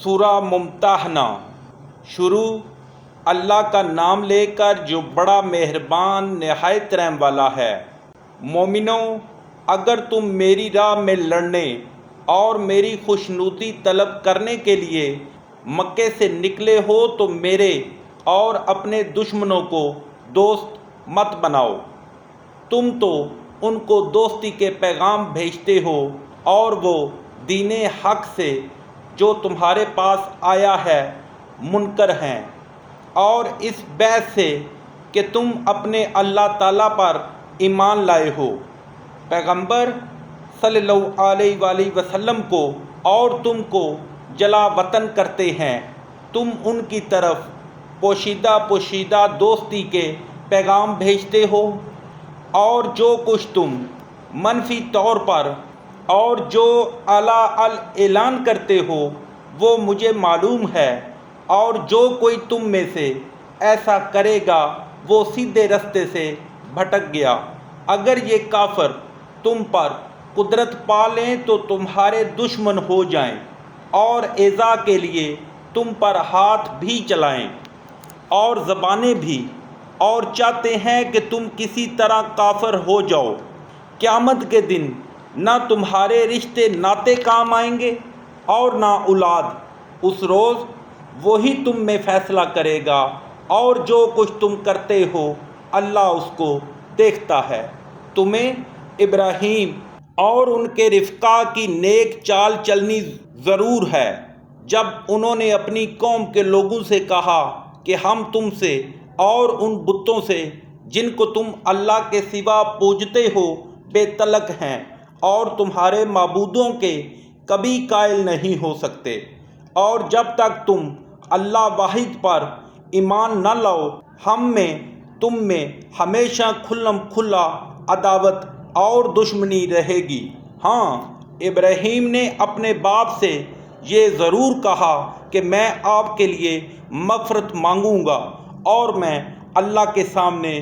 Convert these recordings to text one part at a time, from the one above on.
سورہ ممتحنہ شروع اللہ کا نام لے کر جو بڑا مہربان نہایت رحم والا ہے۔ مومنو، اگر تم میری راہ میں لڑنے اور میری خوشنودی طلب کرنے کے لیے مکے سے نکلے ہو تو میرے اور اپنے دشمنوں کو دوست مت بناؤ۔ تم تو ان کو دوستی کے پیغام بھیجتے ہو اور وہ دین حق سے جو تمہارے پاس آیا ہے منکر ہیں، اور اس بات سے کہ تم اپنے اللہ تعالیٰ پر ایمان لائے ہو، پیغمبر صلی اللہ علیہ وآلہ وسلم کو اور تم کو جلا وطن کرتے ہیں۔ تم ان کی طرف پوشیدہ دوستی کے پیغام بھیجتے ہو، اور جو کچھ تم منفی طور پر اور جو اعلان کرتے ہو وہ مجھے معلوم ہے، اور جو کوئی تم میں سے ایسا کرے گا وہ سیدھے رستے سے بھٹک گیا۔ اگر یہ کافر تم پر قدرت پا لیں تو تمہارے دشمن ہو جائیں اور ایذا کے لیے تم پر ہاتھ بھی چلائیں اور زبانیں بھی، اور چاہتے ہیں کہ تم کسی طرح کافر ہو جاؤ۔ قیامت کے دن نہ تمہارے رشتے ناطے کام آئیں گے اور نہ اولاد۔ اس روز وہی تم میں فیصلہ کرے گا، اور جو کچھ تم کرتے ہو اللہ اس کو دیکھتا ہے۔ تمہیں ابراہیم اور ان کے رفقا کی نیک چال چلنی ضرور ہے، جب انہوں نے اپنی قوم کے لوگوں سے کہا کہ ہم تم سے اور ان بتوں سے جن کو تم اللہ کے سوا پوجتے ہو بے تعلق ہیں، اور تمہارے معبودوں کے کبھی قائل نہیں ہو سکتے، اور جب تک تم اللہ واحد پر ایمان نہ لاؤ ہم میں تم میں ہمیشہ کھلم کھلا عداوت اور دشمنی رہے گی۔ ہاں، ابراہیم نے اپنے باپ سے یہ ضرور کہا کہ میں آپ کے لیے مغفرت مانگوں گا، اور میں اللہ کے سامنے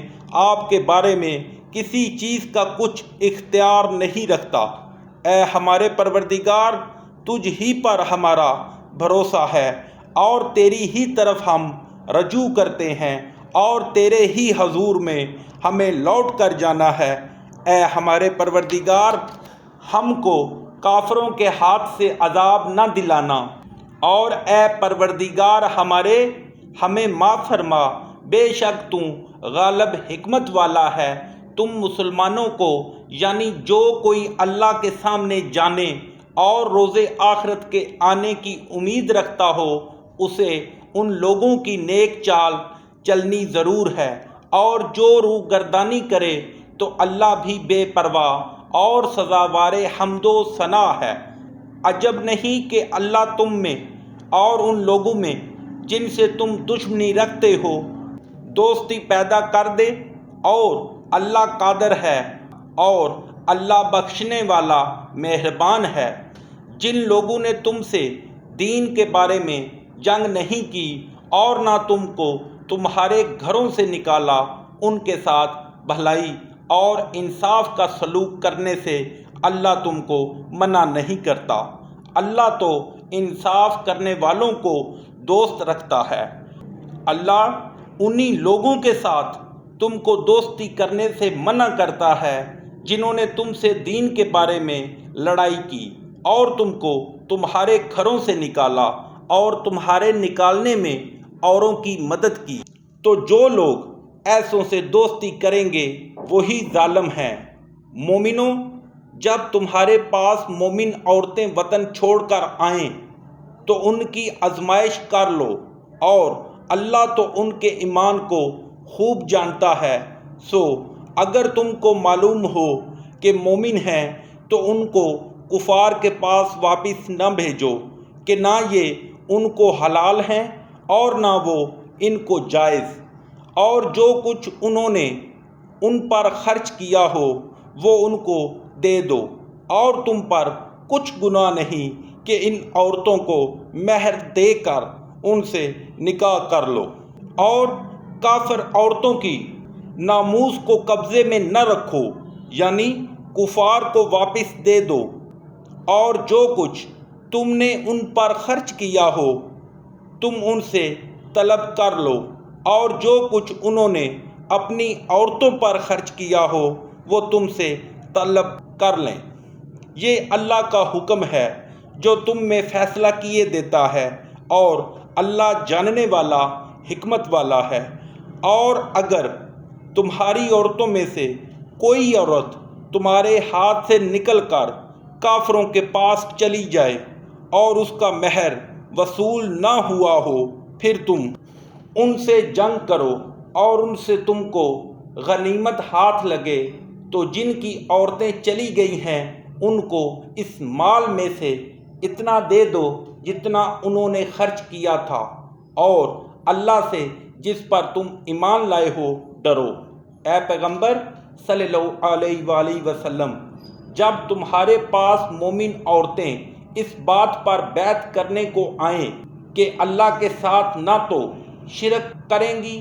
آپ کے بارے میں کسی چیز کا کچھ اختیار نہیں رکھتا۔ اے ہمارے پروردگار، تجھ ہی پر ہمارا بھروسہ ہے، اور تیری ہی طرف ہم رجوع کرتے ہیں، اور تیرے ہی حضور میں ہمیں لوٹ کر جانا ہے۔ اے ہمارے پروردگار، ہم کو کافروں کے ہاتھ سے عذاب نہ دلانا، اور اے پروردگار ہمارے ہمیں معاف فرما، بے شک تو غالب حکمت والا ہے۔ تم مسلمانوں کو یعنی جو کوئی اللہ کے سامنے جانے اور روز آخرت کے آنے کی امید رکھتا ہو اسے ان لوگوں کی نیک چال چلنی ضرور ہے، اور جو روگردانی کرے تو اللہ بھی بے پرواہ اور سزاوار حمد و ثنا ہے۔ عجب نہیں کہ اللہ تم میں اور ان لوگوں میں جن سے تم دشمنی رکھتے ہو دوستی پیدا کر دے، اور اللہ قادر ہے اور اللہ بخشنے والا مہربان ہے۔ جن لوگوں نے تم سے دین کے بارے میں جنگ نہیں کی اور نہ تم کو تمہارے گھروں سے نکالا، ان کے ساتھ بھلائی اور انصاف کا سلوک کرنے سے اللہ تم کو منع نہیں کرتا۔ اللہ تو انصاف کرنے والوں کو دوست رکھتا ہے۔ اللہ انہی لوگوں کے ساتھ تم کو دوستی کرنے سے منع کرتا ہے جنہوں نے تم سے دین کے بارے میں لڑائی کی اور تم کو تمہارے گھروں سے نکالا اور تمہارے نکالنے میں اوروں کی مدد کی۔ تو جو لوگ ایسوں سے دوستی کریں گے وہی ظالم ہیں۔ مومنوں، جب تمہارے پاس مومن عورتیں وطن چھوڑ کر آئیں تو ان کی آزمائش کر لو، اور اللہ تو ان کے ایمان کو خوب جانتا ہے۔ سو اگر تم کو معلوم ہو کہ مومن ہیں تو ان کو کفار کے پاس واپس نہ بھیجو، کہ نہ یہ ان کو حلال ہیں اور نہ وہ ان کو جائز، اور جو کچھ انہوں نے ان پر خرچ کیا ہو وہ ان کو دے دو، اور تم پر کچھ گناہ نہیں کہ ان عورتوں کو مہر دے کر ان سے نکاح کر لو، اور کافر عورتوں کی ناموس کو قبضے میں نہ رکھو، یعنی کفار کو واپس دے دو، اور جو کچھ تم نے ان پر خرچ کیا ہو تم ان سے طلب کر لو، اور جو کچھ انہوں نے اپنی عورتوں پر خرچ کیا ہو وہ تم سے طلب کر لیں۔ یہ اللہ کا حکم ہے جو تم میں فیصلہ کیے دیتا ہے، اور اللہ جاننے والا حکمت والا ہے۔ اور اگر تمہاری عورتوں میں سے کوئی عورت تمہارے ہاتھ سے نکل کر کافروں کے پاس چلی جائے اور اس کا مہر وصول نہ ہوا ہو، پھر تم ان سے جنگ کرو اور ان سے تم کو غنیمت ہاتھ لگے، تو جن کی عورتیں چلی گئی ہیں ان کو اس مال میں سے اتنا دے دو جتنا انہوں نے خرچ کیا تھا، اور اللہ سے جس پر تم ایمان لائے ہو ڈرو۔ اے پیغمبر صلی اللہ علیہ وآلہ وسلم، جب تمہارے پاس مومن عورتیں اس بات پر بیعت کرنے کو آئیں کہ اللہ کے ساتھ نہ تو شرک کریں گی،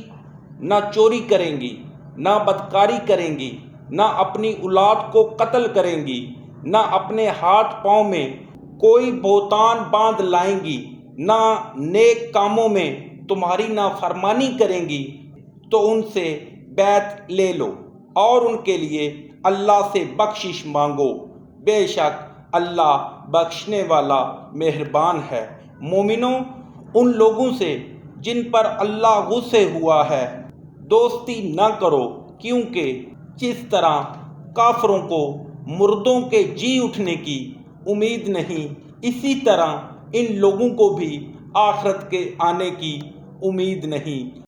نہ چوری کریں گی، نہ بدکاری کریں گی، نہ اپنی اولاد کو قتل کریں گی، نہ اپنے ہاتھ پاؤں میں کوئی بہتان باندھ لائیں گی، نہ نیک کاموں میں تمہاری نافرمانی کریں گی، تو ان سے بیعت لے لو اور ان کے لیے اللہ سے بخشش مانگو، بے شک اللہ بخشنے والا مہربان ہے۔ مومنوں، ان لوگوں سے جن پر اللہ غصے ہوا ہے دوستی نہ کرو، کیونکہ جس طرح کافروں کو مردوں کے جی اٹھنے کی امید نہیں، اسی طرح ان لوگوں کو بھی آخرت کے آنے کی امید نہیں۔